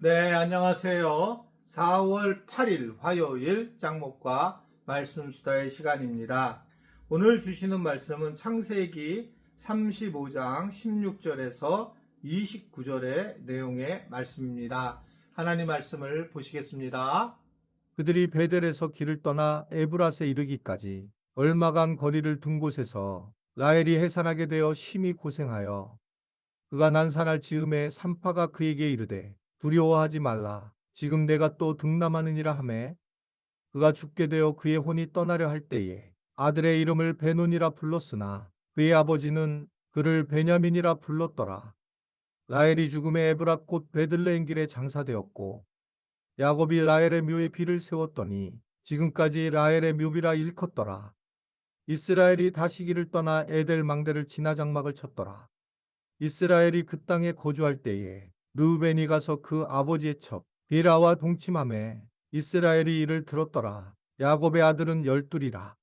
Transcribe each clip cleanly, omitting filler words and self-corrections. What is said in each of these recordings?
네, 안녕하세요. 4월 8일 화요일 짱목과 말씀 수다의 시간입니다. 오늘 주시는 말씀은 창세기 35장 16절에서 29절의 내용의 말씀입니다. 하나님 말씀을 보시겠습니다. 그들이 베델에서 길을 떠나 에브랏에 이르기까지 얼마간 거리를 둔 곳에서 라헬이 해산하게 되어 심히 고생하여 그가 난산할 즈음에 산파가 그에게 이르되 두려워하지 말라. 지금 내가 또 등남하느니라 하매 그가 죽게 되어 그의 혼이 떠나려 할 때에 아들의 이름을 베논이라 불렀으나 그의 아버지는 그를 베냐민이라 불렀더라. 라헬이 죽음에 에브랏 곧 베들레헴 길에 장사되었고 야곱이 라헬의 묘에 비를 세웠더니 지금까지 라헬의 묘비라 일컫더라. 이스라엘이 다시 길을 떠나 에델 망대를 지나 장막을 쳤더라. 이스라엘이 그 땅에 거주할 때에 르우벤이 가서 그 아버지의 첩 비라와 동침하매 이스라엘이 이를 들었더라. 야곱의 아들은 12이라.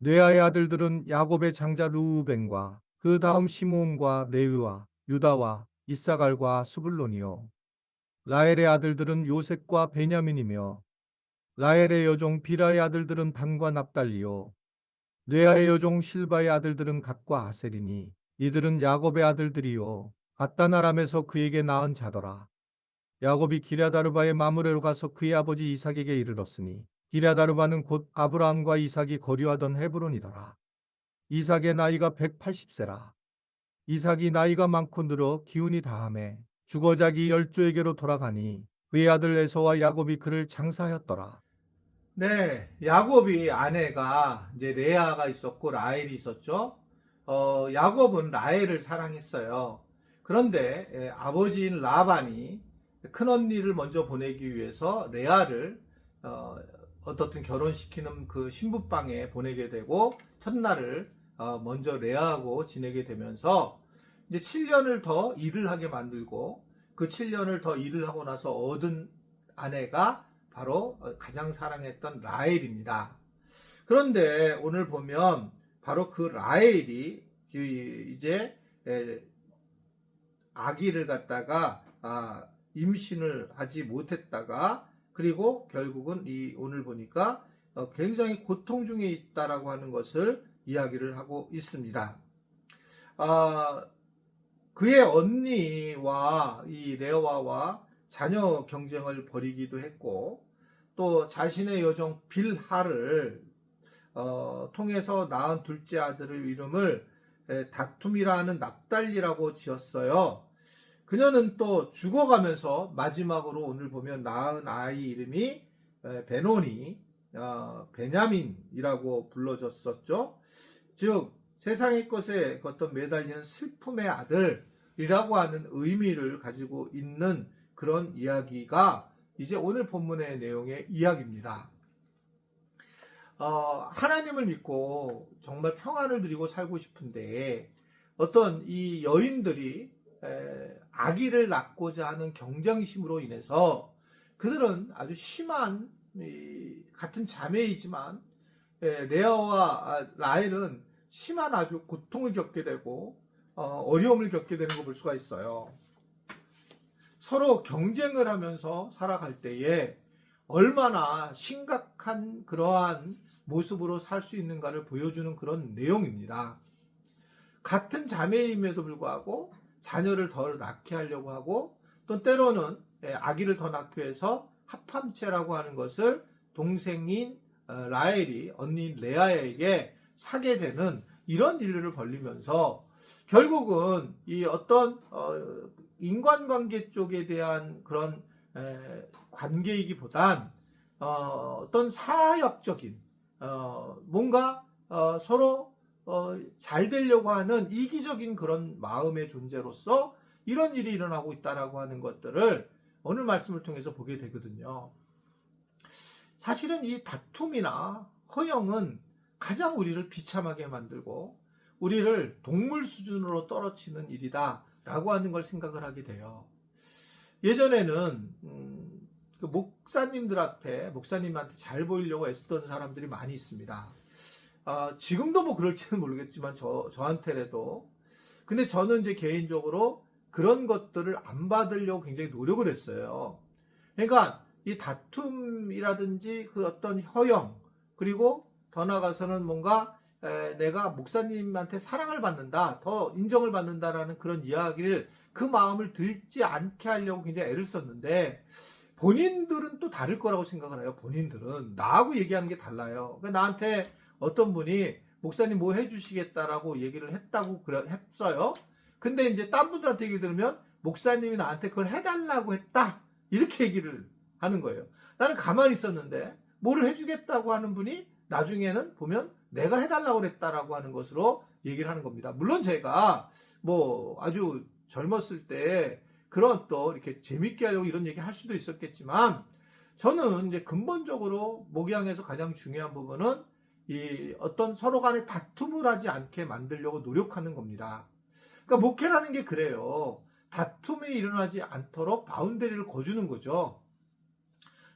레아의 아들들은 야곱의 장자 르우벤과 그 다음 시므온과 레위와 유다와 이사갈과 스불론이요. 라헬의 아들들은 요셉과 베냐민이며 라헬의 여종 비라의 아들들은 단과 납달리요. 레아의 여종 실바의 아들들은 갓과 아셀이니 이들은 야곱의 아들들이요. 갓단 아람에서 그에게 낳은 자더라. 야곱이 기랴다르바의 마므레로 가서 그의 아버지 이삭에게 이르렀으니 기랴다르바는 곧 아브라함과 이삭이 거류하던 헤브론이더라. 이삭의 나이가 180세라. 이삭이 나이가 많고 늘어 기운이 다하매 죽어 자기 열조에게로 돌아가니 그의 아들 에서와 야곱이 그를 장사하였더라. 네, 야곱이 아내가 이제 레아가 있었고 라헬이 있었죠. 야곱은 라헬을 사랑했어요. 그런데 아버지인 라반이 큰언니를 먼저 보내기 위해서 레아를 어떻든 결혼시키는 그 신부방에 보내게 되고 첫날을 먼저 레아하고 지내게 되면서 이제 7년을 더 일을 하게 만들고 그 7년을 더 일을 하고 나서 얻은 아내가 바로 가장 사랑했던 라헬입니다. 그런데 오늘 보면 바로 그 라헬이 이제 아기를 갖다가 임신을 하지 못했다가 그리고 결국은 오늘 보니까 굉장히 고통 중에 있다라고 하는 것을 이야기를 하고 있습니다. 그의 언니와 이 레아와 자녀 경쟁을 벌이기도 했고 또 자신의 여종 빌하를 통해서 낳은 둘째 아들의 이름을 다툼이라는 납달리라고 지었어요. 그녀는 또 죽어가면서 마지막으로 오늘 보면 낳은 아이 이름이 베노니, 베냐민이라고 불러졌었죠. 즉 세상의 것에 어떤 매달리는 슬픔의 아들이라고 하는 의미를 가지고 있는 그런 이야기가 이제 오늘 본문의 내용의 이야기입니다. 하나님을 믿고 정말 평안을 누리고 살고 싶은데 어떤 이 여인들이 아기를 낳고자 하는 경쟁심으로 인해서 그들은 아주 심한 같은 자매이지만 레아와 라헬은 심한 아주 고통을 겪게 되고 어려움을 겪게 되는 걸 볼 수가 있어요. 서로 경쟁을 하면서 살아갈 때에 얼마나 심각한 그러한 모습으로 살 수 있는가를 보여주는 그런 내용입니다. 같은 자매임에도 불구하고 자녀를 더 낳게 하려고 하고 또 때로는 아기를 더 낳기 위해서 합함체라고 하는 것을 동생인 라헬이 언니 레아에게 사게 되는 이런 일을 벌리면서 결국은 이 어떤 인간관계 쪽에 대한 그런 관계이기보단 어떤 사역적인 뭔가 서로 잘 되려고 하는 이기적인 그런 마음의 존재로서 이런 일이 일어나고 있다라고 하는 것들을 오늘 말씀을 통해서 보게 되거든요. 사실은 이 다툼이나 허영은 가장 우리를 비참하게 만들고 우리를 동물 수준으로 떨어뜨리는 일이다라고 하는 걸 생각을 하게 돼요. 예전에는 그 목사님들 앞에 목사님한테 잘 보이려고 애쓰던 사람들이 많이 있습니다. 지금도 뭐 그럴지는 모르겠지만 저한테라도 근데 저는 이제 개인적으로 그런 것들을 안 받으려고 굉장히 노력을 했어요. 그러니까 이 다툼이라든지 그 어떤 허영, 그리고 더 나아가서는 뭔가 내가 목사님한테 사랑을 받는다, 더 인정을 받는다라는 그런 이야기를, 그 마음을 들지 않게 하려고 굉장히 애를 썼는데, 본인들은 또 다를 거라고 생각을 해요. 본인들은 나하고 얘기하는 게 달라요. 그러니까 나한테 어떤 분이 목사님 뭐 해주시겠다라고 얘기를 했다고 했어요. 근데 이제 딴 분들한테 얘기 들으면 목사님이 나한테 그걸 해달라고 했다, 이렇게 얘기를 하는 거예요. 나는 가만히 있었는데 뭐를 해주겠다고 하는 분이 나중에는 보면 내가 해달라고 그랬다라고 하는 것으로 얘기를 하는 겁니다. 물론 제가 뭐 아주 젊었을 때 그런 또 이렇게 재밌게 하려고 이런 얘기 할 수도 있었겠지만, 저는 이제 근본적으로 목양에서 가장 중요한 부분은 이 어떤 서로 간에 다툼을 하지 않게 만들려고 노력하는 겁니다. 그러니까 목회라는 게 그래요. 다툼이 일어나지 않도록 바운더리를 거주는 거죠.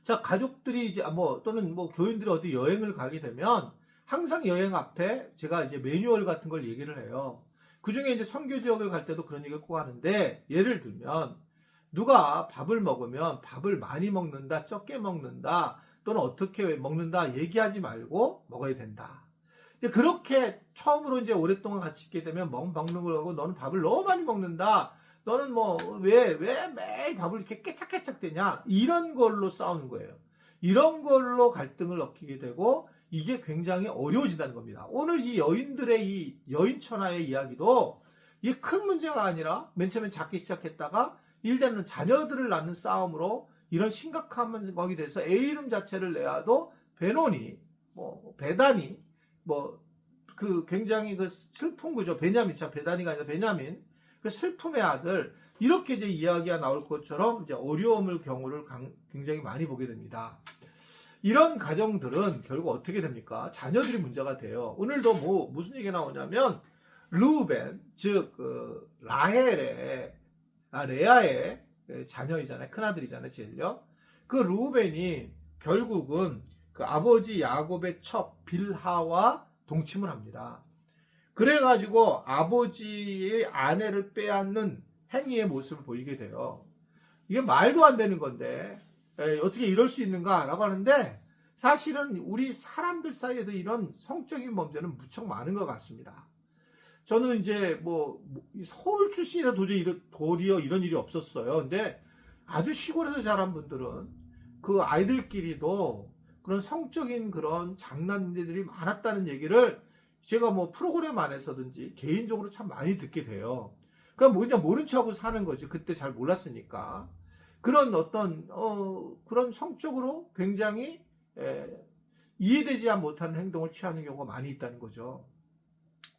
자, 가족들이 이제 또는 교인들이 어디 여행을 가게 되면 항상 여행 앞에 제가 이제 매뉴얼 같은 걸 얘기를 해요. 그 중에 이제 선교 지역을 갈 때도 그런 얘기를 꼭 하는데, 예를 들면 누가 밥을 먹으면 밥을 많이 먹는다, 적게 먹는다, 또는 어떻게 먹는다 얘기하지 말고 먹어야 된다. 이제 그렇게 처음으로 이제 오랫동안 같이 있게 되면 먹는 걸 하고, 너는 밥을 너무 많이 먹는다, 너는 왜 매일 밥을 이렇게 깨짝깨짝 되냐, 이런 걸로 싸우는 거예요. 이런 걸로 갈등을 빚게 되고 이게 굉장히 어려워진다는 겁니다. 오늘 이 여인들의 이 여인천하의 이야기도 이게 큰 문제가 아니라 맨 처음엔 작게 시작했다가 일자는 자녀들을 낳는 싸움으로 이런 심각한 것이 돼서 애 이름 자체를 내야도 베노니, 베다니, 그 굉장히 그 슬픈 거죠. 베냐민, 참 베다니가 아니라 베냐민, 그 슬픔의 아들, 이렇게 이제 이야기가 나올 것처럼 이제 어려움을 경우를 굉장히 많이 보게 됩니다. 이런 가정들은 결국 어떻게 됩니까? 자녀들이 문제가 돼요. 오늘도 무슨 얘기가 나오냐면, 르우벤, 즉 레아의 자녀이잖아요. 큰아들이잖아요. 제일요. 그 르우벤이 결국은 그 아버지 야곱의 첩 빌하와 동침을 합니다. 그래가지고 아버지의 아내를 빼앗는 행위의 모습을 보이게 돼요. 이게 말도 안 되는 건데 어떻게 이럴 수 있는가라고 하는데, 사실은 우리 사람들 사이에도 이런 성적인 범죄는 무척 많은 것 같습니다. 저는 이제 서울 출신이라 도리어 이런 일이 없었어요. 근데 아주 시골에서 자란 분들은 그 아이들끼리도 그런 성적인 그런 장난들이 많았다는 얘기를 제가 프로그램 안에서든지 개인적으로 참 많이 듣게 돼요. 그러니까 그냥 모른 척하고 사는 거죠. 그때 잘 몰랐으니까. 그런 어떤 그런 성적으로 굉장히 이해되지 못하는 행동을 취하는 경우가 많이 있다는 거죠.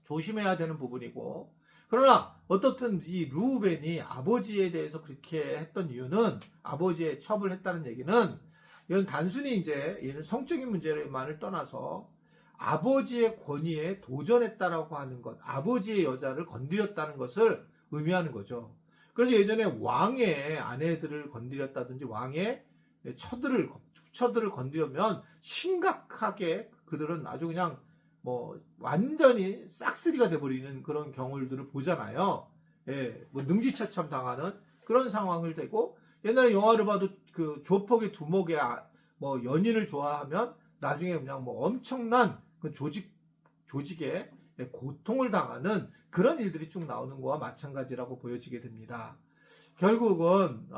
조심해야 되는 부분이고, 그러나 어떻든 이 르우벤이 아버지에 대해서 그렇게 했던 이유는, 아버지의 첩을 했다는 얘기는 이건 단순히 이제 얘는 성적인 문제만을 떠나서 아버지의 권위에 도전했다라고 하는 것, 아버지의 여자를 건드렸다는 것을 의미하는 거죠. 그래서 예전에 왕의 아내들을 건드렸다든지 왕의 처들을 건드리면 심각하게 그들은 아주 그냥 완전히 싹쓸이가 돼버리는 그런 경우들을 보잖아요. 예, 능지처참 당하는 그런 상황을 되고, 옛날에 영화를 봐도 그 조폭의 두목의 연인을 좋아하면 나중에 그냥 엄청난 그 조직에 고통을 당하는 그런 일들이 쭉 나오는 거와 마찬가지라고 보여지게 됩니다. 결국은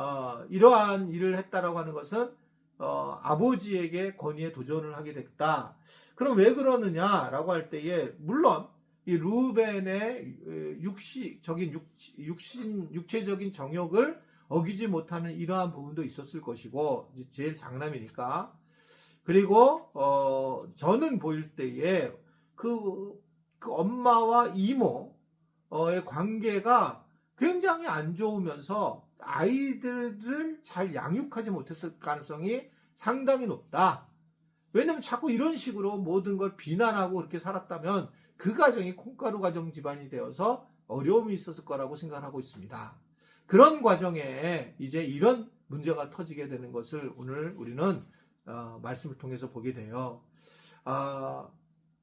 이러한 일을 했다라고 하는 것은 아버지에게 권위에 도전을 하게 됐다. 그럼 왜 그러느냐라고 할 때에, 물론 이 르우벤의 육체적인 정욕을 어기지 못하는 이러한 부분도 있었을 것이고, 제일 장남이니까. 그리고 저는 보일 때에 그 엄마와 이모의 관계가 굉장히 안 좋으면서 아이들을 잘 양육하지 못했을 가능성이 상당히 높다. 왜냐면 자꾸 이런 식으로 모든 걸 비난하고 그렇게 살았다면 그 가정이 콩가루 가정 집안이 되어서 어려움이 있었을 거라고 생각하고 있습니다. 그런 과정에 이제 이런 문제가 터지게 되는 것을 오늘 우리는 말씀을 통해서 보게 돼요.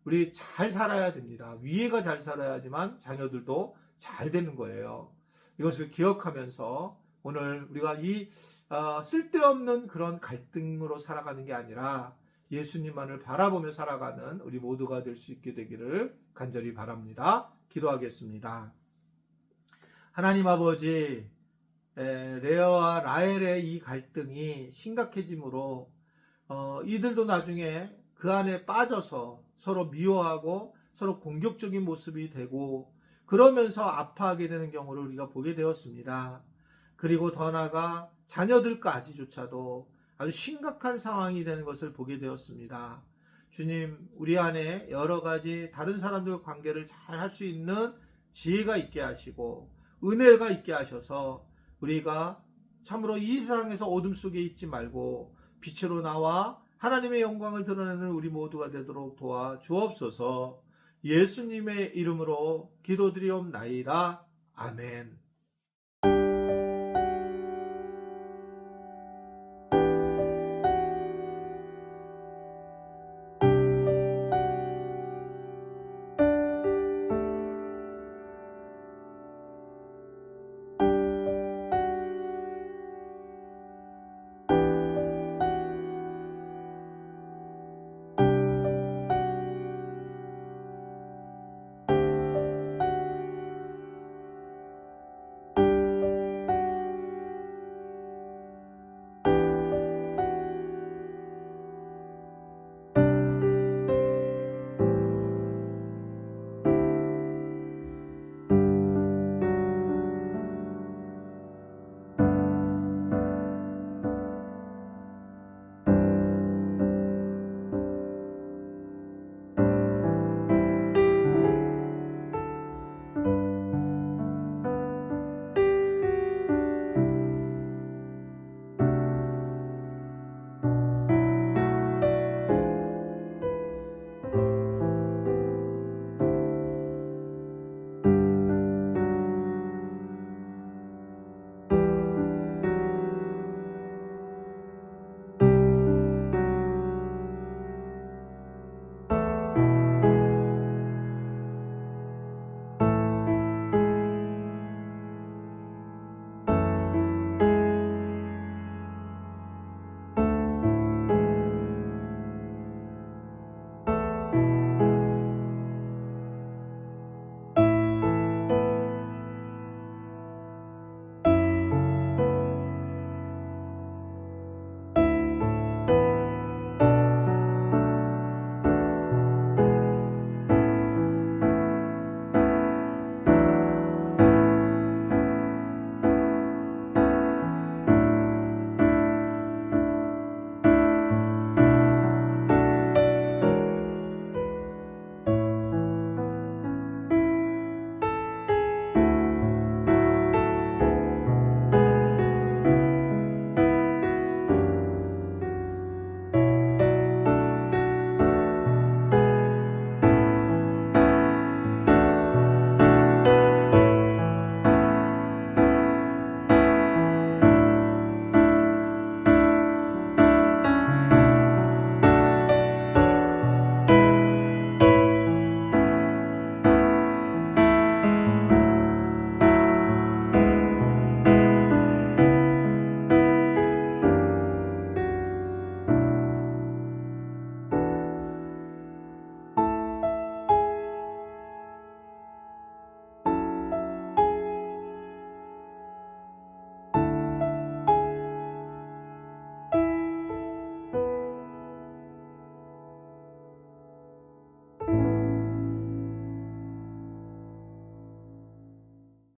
우리 잘 살아야 됩니다. 위에가 잘 살아야지만 자녀들도 잘 되는 거예요. 이것을 기억하면서 오늘 우리가 이 쓸데없는 그런 갈등으로 살아가는 게 아니라 예수님만을 바라보며 살아가는 우리 모두가 될 수 있게 되기를 간절히 바랍니다. 기도하겠습니다. 하나님 아버지, 레아와 라헬의 이 갈등이 심각해지므로 이들도 나중에 그 안에 빠져서 서로 미워하고 서로 공격적인 모습이 되고 그러면서 아파하게 되는 경우를 우리가 보게 되었습니다. 그리고 더 나아가 자녀들까지조차도 아주 심각한 상황이 되는 것을 보게 되었습니다. 주님, 우리 안에 여러 가지 다른 사람들과 관계를 잘 할 수 있는 지혜가 있게 하시고 은혜가 있게 하셔서 우리가 참으로 이 세상에서 어둠 속에 있지 말고 빛으로 나와 하나님의 영광을 드러내는 우리 모두가 되도록 도와 주옵소서. 예수님의 이름으로 기도드리옵나이다. 아멘.